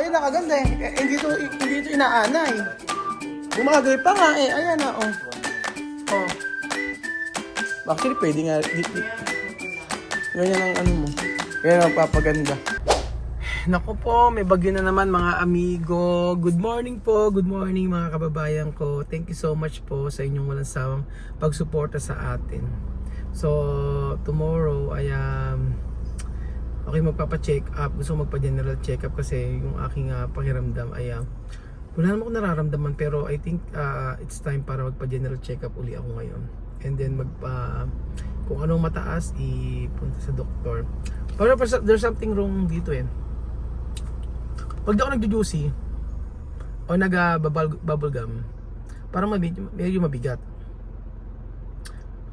Ayun na kaganda eh. Hindi ito inaana eh. Bumagay pa nga eh. Ayan na oh. Oh. Actually pwede nga. Ganyan ang ano mo. Ganyan ang papaganda. Naku po, may bagyo na naman mga amigo. Good morning po, good morning mga kababayan ko. Thank you so much po sa inyong walang sawang pagsuporta sa atin. So, tomorrow ay okay magpapa-check up. Gusto ko magpa-general check up kasi yung aking pakiramdam ay wala naman akong nararamdaman pero I think it's time para magpa-general check up uli ako ngayon. And then kung anong mataas, ipunta sa doktor. Pero there's something wrong dito eh. Pag di ako nagjujuicy o nag-bubble gum, parang medyo mabigat.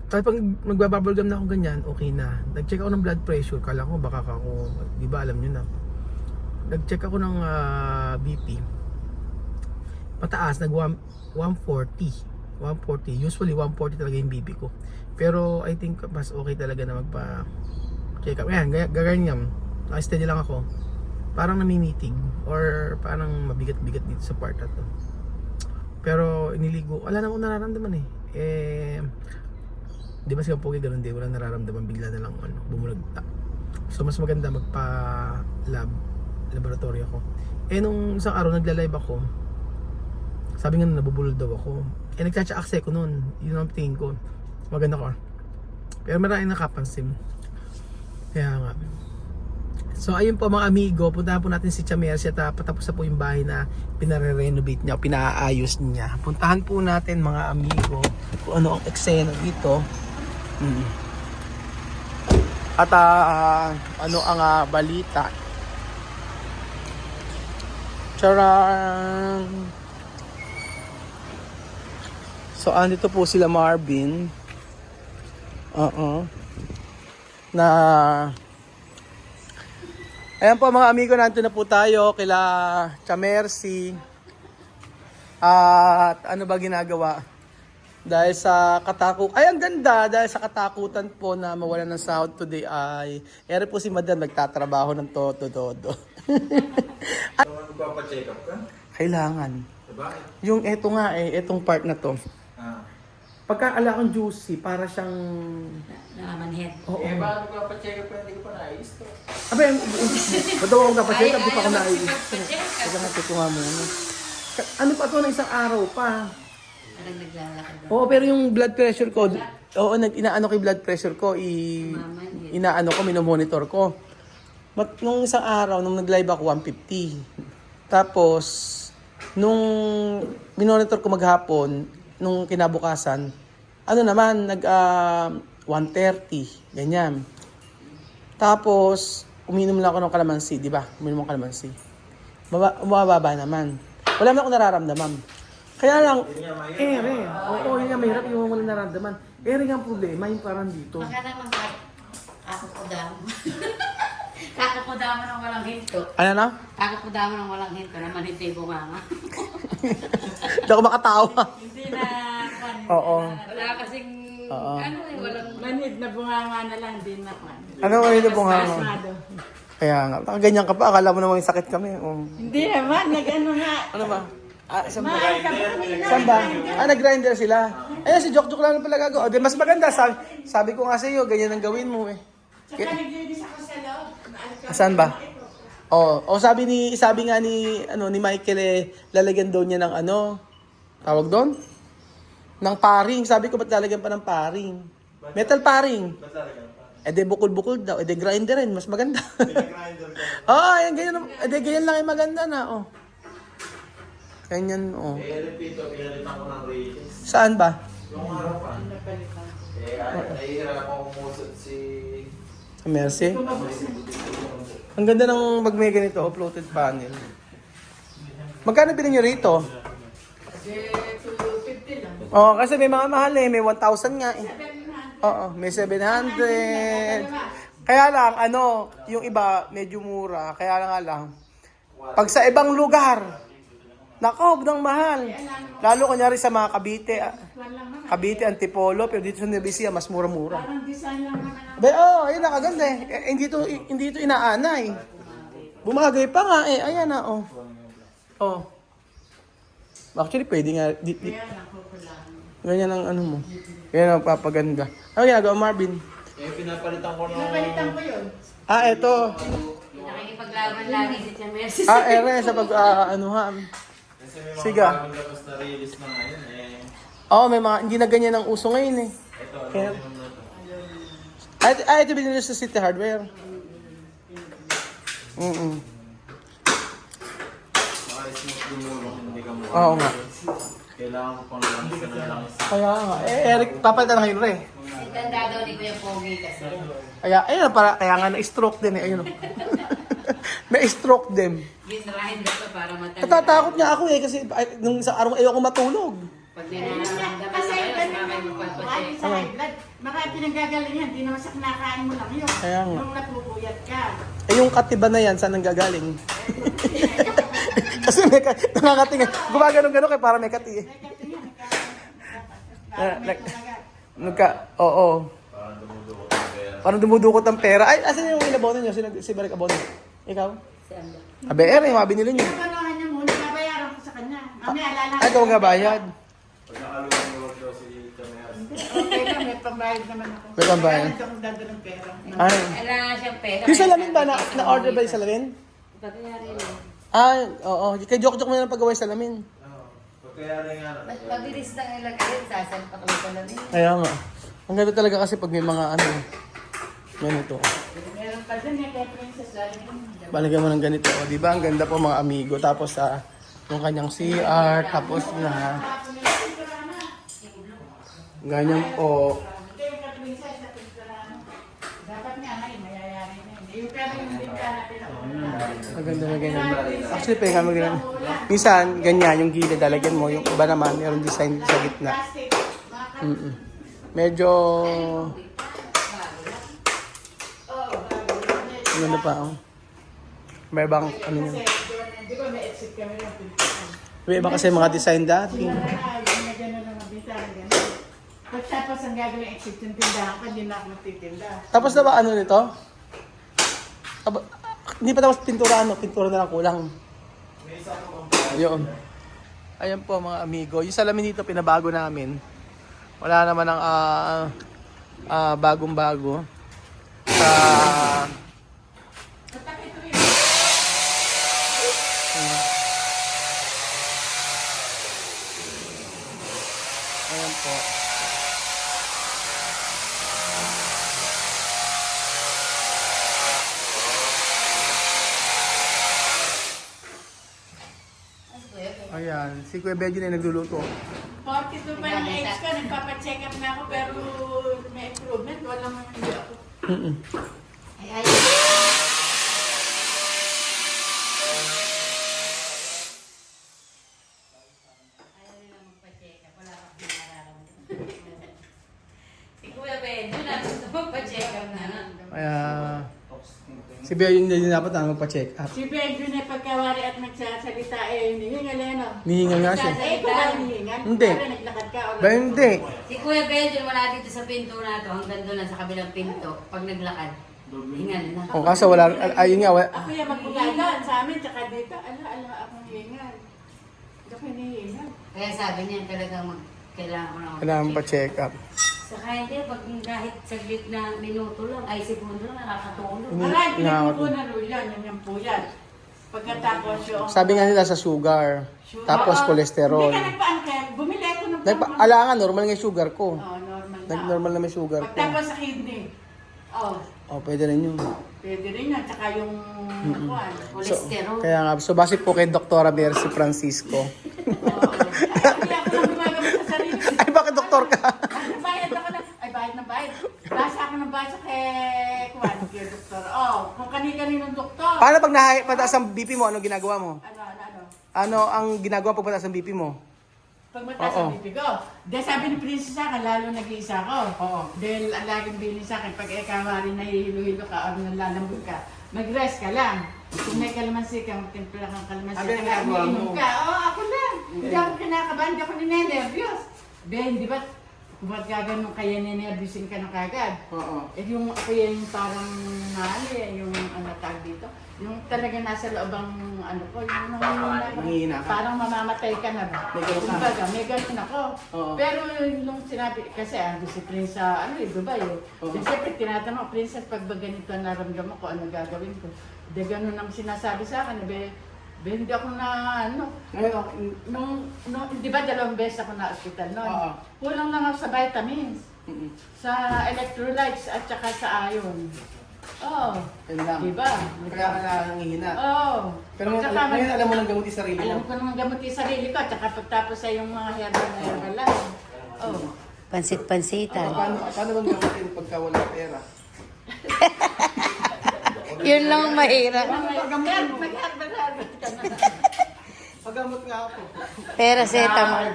Kahit pag nag-bubble gum na ako ganyan, okay na. Nag-check ako ng blood pressure, kala ko baka ako, di ba alam nyo na. Nag-check ako ng BP. Mataas, 140. Usually 140 talaga yung BP ko. Pero I think mas okay talaga na magpa-check up. Ayan, gaganyan. Naka-steady lang ako. Parang namimitig or parang mabigat-bigat dito sa part na to. Pero iniligo, wala na akong nararamdaman eh. Di ba siya pogi ganun din, wala nararamdaman, bigla na lang bumulagta. So mas maganda laboratory ako. Nung isang araw nagla-live ako, sabi nga nabubulol daw ako. Nagtsatsa-akse ko noon, yun ang tingin ko. Maganda ko. Pero maraming nakapansin. Kaya nga. So ayun po mga amigo, puntahan po natin si Chamercy at patapos na po yung bahay na pinare-renovate niya, pinaayos niya. Puntahan po natin mga amigo kung ano ang eksena dito. At ano ang balita. Charan! So andito po sila Marvin. Ayan po mga amigo, nandito na po tayo kila Chamercy. At ano ba ginagawa? Dahil sa ang ganda, dahil sa katakutan po na mawalan ng sahod today ay eri po si Madam nagtatrabaho ng todo. Magpapacheck up ka? Kailangan. Bakit? Yung eto nga etong part na to. Pagkaala kong juicy, para siyang Nakamanhead. oo. Bakit magpapacheck up ka? Hindi ko pa naayos to. Abe, ba't daw ako napacheck up? Di pa ako naiis. Teka nga, teko nga muna. Ano pa to na isang araw pa? Parang naglalakad. Oo, pero yung blood pressure ko, inaano ko yung blood pressure ko, inaano ko, minomonitor ko. Nung isang araw, nung nag-live ako, 150. Tapos, nung minonitor ko maghapon, nung kinabukasan, ano naman, 130, ganyan. Tapos, uminom lang ako ng kalamansi, di ba? Uminom ng kalamansi. Mababa naman. Wala naman ako nararamdaman. Kaya lang, oo, yun nga, mahirap yung walang nararamdaman. Nga ang problema, yung parang dito. Baka naman kakakudamo. Kakakudamo ng walang hinto. Ano na? Kakakudamo ng walang hinto naman hindi bunganga. Hindi ako makatawa. Hindi na Oo. wala kasing Oo. walang manhid na bunganga na lang din na kwan. Ano mo yung bunganga? Asmado. Kaya nga, ganyan ka pa, akala mo naman yung sakit kami. Hindi naman, nag-ano nga. Ano ba? Saan ba? Saan ba? Nag-grinder sila. Ayun, si Jok lang pala gagawa. Mas maganda, sabi ko nga sa iyo, ganyan ang gawin mo eh. Saka naglinis ako sa loob. Saan ba? Sabi nga ni Michael lalagyan daw niya ng tawag doon? Ng paring. Sabi ko ba't lalagyan pa ng paring? Metal paring. Bukol-bukol daw. Grinderin, mas maganda. Ganyan lang yung maganda na. Ganyan, Repeat ako ng ratings. Saan ba? Yung araw pa. Nahihirap ako umusot si... Mercy? Ang ganda ng mag-may ganito, floated panel. Magkano bilhin nyo rito? Kasi 250 lang. Kasi may mga mahal may 1,000 nga eh. May 700. Kaya lang, yung iba medyo mura. Kaya lang, pag sa ibang lugar, nako, ng mahal. Lalo kanyari sa mga Cavite, Antipolo, pero dito sa Nueva Ecija, mas mura-mura. Parang design lang naman. Ayun nakaganda eh. Hindi ito inaana eh. Bumagay pa nga eh. Ayan na, oh. Oh. Actually, pwede nga. Kaya nakukulangan. Ganyan ang ano mo. Ganyan ang papaganda. Ano ginagawa, Marvin? Eh, pinapalitan ko ng... Pinapalitan ko yun. Ito. Nakikipaglaban lagi si Tia Mercy. Ere, sa anuhan. Kasi may mga Siga. bagong labas na release na ngayon eh. Oo, may mga, hindi na ganyan ang uso ngayon eh. Ito, Kaya- ano na to? Ito binili sa City Hardware. Baka smooth lumulong, hindi ka mukha. Oo nga. Kailangan ko pang lang na lang. Kaya nga. Eric, papalitan na kayo rin. Tanda daw ni Kuya Pogi kasi. Kaya, ayun, kaya nga na-stroke din eh. Ayun. Na-stroke din. Ginrahin daw to para matanda. Natatakot nga ako eh kasi nung isang araw ayoko matulog. Pag ninaramdaman Kasi na kayo, ganun saka kayo yung magpapacheck. sa high blood. Baka pinanggagalingan, di naman sa kinakain mo lang yun. Kaya nga. Nung napupuyat ka. Eh yung katiba na yan, saan nang gagaling? Kasi may nakakatingin. Gumagano-gano kay para may kati eh. Oo. Parang dumudukot ng pera. Parang dumudukot ang pera. Ay, asan yung inabono nyo? Si Barik Abono? Ikaw? Abe, yung mga binili nyo. Pagkanohan niya muna, nabayaran ko sa kanya. Mamaya alala. Ay, ikaw nga bayad. Pag nakalungan mo daw si Tamer. Okay lang, may pambayad naman ako. May pambayad? Kaya akong dado ng pera. Ay. Kailangan siyang pera. Yung salamin ba? Na-order ba yung salamin? Pagkayari lang. Ay, oo. Kay joke-joke mo na lang paggawa yung salamin. Oo. Pagkayari nga. Mabilis lang ilagay, sasalpak lang pala niya. Kaya nga. Ang ganda talaga kasi pag may mga ano. Ganito. Meron pa dun yung kay Princess Lali. Balagyan mo ng ganito. O, di ba? Ang ganda po mga amigo. Tapos yung kanyang CR. Tapos na. Ganyan po. Hindi yung kay Princess na pinagkaraan. Dapat nga ngayon, mayayari na yun. Yung pero yung bintana natin ako. Ang ganda na ganyan. Actually, pwede kami ganyan. Minsan, ganyan yung gilid. Lalagyan mo. Yung iba naman, mayroong design sa gitna. Plastic. Mm-mm. Medyo... Ang ganda pa. Oh. May bang ano Kasi, yun. di ba may exit kami ng pintuan? May iba kasi mga design dati. Yung gano'n lang ang bintana, gano'n. Tapos ang gagawin exit yung tindahan ko, hindi na ako magtitinda. Tapos na ba ano nito? Hindi pa tapos pintura ano? Pintura na lang kulang. Yun. Ayan po mga amigo. Yung salamin dito pinabago namin. Wala naman ang bagong-bago. Sa... Ayan po. Ayan, si Kuya Benji na nagluluto. 42 pa yung age ko, nagpapacheck up na ako, pero may improvement, walang hindi ako. Ay, ay. Ayaw nila magpa-check up. Wala ka pang nararamdaman. Si Kuya Benjo na gusto magpa-check up na. Kaya, si Benji hindi dapat magpa-check up. Si Benjo na pagkawari at nagsasalita, hinihingal yan, no? Nihingal nga siya. Ikaw ba hinihingal? Hindi. Pero naglakad ka, o Ba hindi? Si Kuya Benjo wala dito sa pinto na to. Hanggang doon lang sa kabilang pinto. Pag naglakad, hingal na. O kaso wala, ayun nga, Ako yung magbugagan sa amin, tsaka dito, akong hihingal. Hindi ako hinihingal. Kaya sabi niya talagang kailangan ko na kailangan pa-check up. Saka hindi, pag kahit saglit na minuto lang, ay segundo lang, nakakatulog. Marami Nga, pinagpupunan rin yan, yung puyat. Pagkatapos yung... Sabi nga nila sa sugar, tapos Oo. cholesterol. Hindi ka nagpaano kaya, bumili ako ng... Ala nga, normal nga yung sugar ko. Oo, normal na. Normal na may sugar ko. Pagtapos sa kidney. Oo, O, pwede rin yun. pwede rin yan. Tsaka yung... Kuwan. Cholesterol. Kaya nga, so base po kay Dr. Mercy Francisco. Oo. Ay, ako lang gumagamit sa sarili. Ay, bakit doktor ka? Ay, bayad ako na. Ay, bayad na bayad. Basa ako ng basa kay Kuwan, kay doktor. Oh, kung kani-kaninong doktor. Paano pag pataas ang BP mo, ano ginagawa mo? Ano. Ano ang ginagawa pag pataas ang BP mo? Pag mataas Oo. ang BP ko. Dahil sabi ni Princess sa akin, lalo nag-iisa ko. Oo. Dahil ang laging bilin sa akin, pag ikaw rin nahihilo-hilo ka o nalalambot ka, mag-rest ka lang. Kung may kalamansi ka, magtimpla kang kalamansi. Abi, ang ginagawa mo? Ka. Oo, ako lang. Hindi ako kinakabahan, hindi ako ninenervyos. Ben, di ba? Ba't gaganon kaya ninervisin ka na kagad? Oo. Eh yung ako yung parang yung ano tag dito, yung talaga nasa loob ang ano ko, yung Nanghihina ka? parang mamamatay ka na ba? May ganun ka? Kumbaga, may ganun ako. Oo. Pero nung sinabi, kasi ang disiplin sa Dubai eh. Oo. Siyempre, tinatanong, Princess, pag ba ganito naramdaman ko, ano gagawin ko? De ganun ang sinasabi sa akin, hindi ako na ano. Ngayon, Di ba 2 beses ako na hospital noon? Oo. Kulang lang ako sa vitamins, mm-mm. sa electrolytes at saka sa iron. Oo. Yun lang. Di ba? Kaya ka nanghihina. Oo. Pero At saka ngayon alam mo nang gamot yung sarili alam mo. ko naman gamot yung sarili ko, at saka pagtapos ay yung mga herbal lang. Oo. Pansit-pansitan. Paano bang gamutin pagka wala pera? Yun lang ang mahirap. Mag-herbal ka na. Paggamot nga ako. Paracetamol.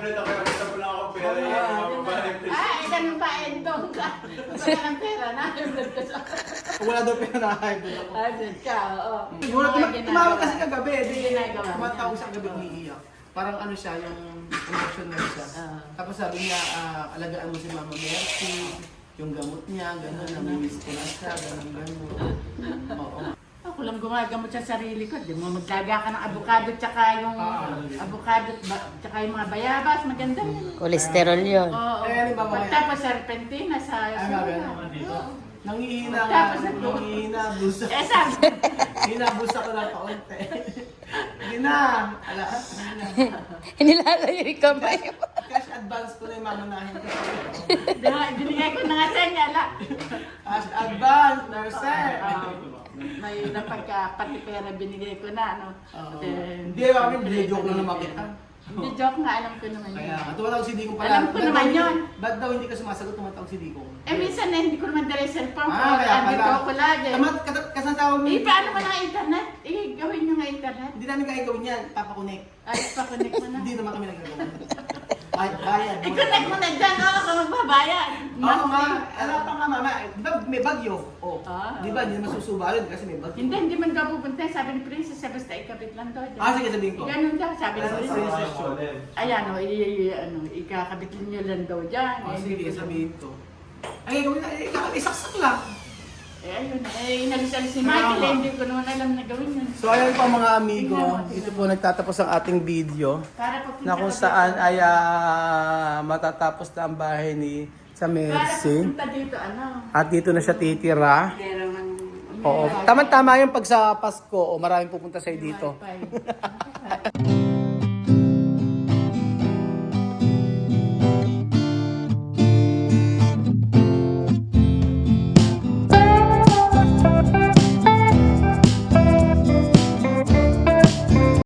Ganun ba, Endong ka? Wala ng pera na. Kung wala daw pera na-high blood ako. Ayun ka, oo. Siguro tumawag kasi kagabi, di Ginagawa niya. tumatawag siya kagabi umiiyak. Parang ano siya, yung emotional siya. Tapos sabi niya, alagaan mo si Mama Mercy, yung gamot niya, gano'n, namimiss ko na siya, gano'n. Oo. Ako lang gumagamot sa sarili ko. Di mo maglaga ka ng avocado tsaka yung tsaka yung mga bayabas. Maganda yun. Kolesterol yun. Oo. Eh, halimbawa, Pagtapos serpentina sa nga, soya. ganun. Oo. Nangihina nga, Tapos na- nangihina, busa. Eh sabi, Hinabusa ko ng kaunti. Hindi na, ala, Nilalayo yung kamay mo. cash advance ko na yung mamanahin ko. binigay ko na nga sa inyo. Ala. Cash advance, nurse. May napagka pati pera binigay ko na. Ano. Hindi, kami binijoke lang naman kita. Hindi joke nga, alam ko naman Kaya, yun. tumatawag si Dikong pala. Alam ko Ba't naman daw- yun. Ba't daw hindi ka sumasagot, tumatawag si Dikong? Eh minsan na hindi ko naman dala yung cellphone ko. Kaya Andito pala. ako lagi. Kasasawag mo. Eh, paano mo na internet? Eh, gawin nyo nga internet. Hindi namin kaya gawin yan, papakunik. Ay, pa-connect mo na. Hindi naman kami nagagawa. Bayad. I-connect mo na dyan, oo, kung magbabayad. Oo nga, ano pa nga mama, di ba may bagyo? Oh, Ah. di ba hindi naman susuba yun kasi may bagyo. Hindi man daw pupunta. Sabi ni Princess, basta ikabit lang daw dyan. Sige sabihin ko. Ganun daw, sabi ni Princess. Princess. Ayan, o, ikakabit nyo lang daw dyan. Sige, sabihin ko. Ay, gawin na, isaksak lang. Eh, ayun, inalis-alis si Michael, eh, hindi ko naman alam na gawin yun. So ayun po mga amigo, ito po nagtatapos ang ating video Para papunta na kung ka saan dito. ay matatapos na ang bahay ni sa Para Mercy. papunta dito, ano? At dito na siya titira. Meron ng... Oo. Tama-tama yung pag sa Pasko, maraming pupunta sa'yo dito. Wi-Fi.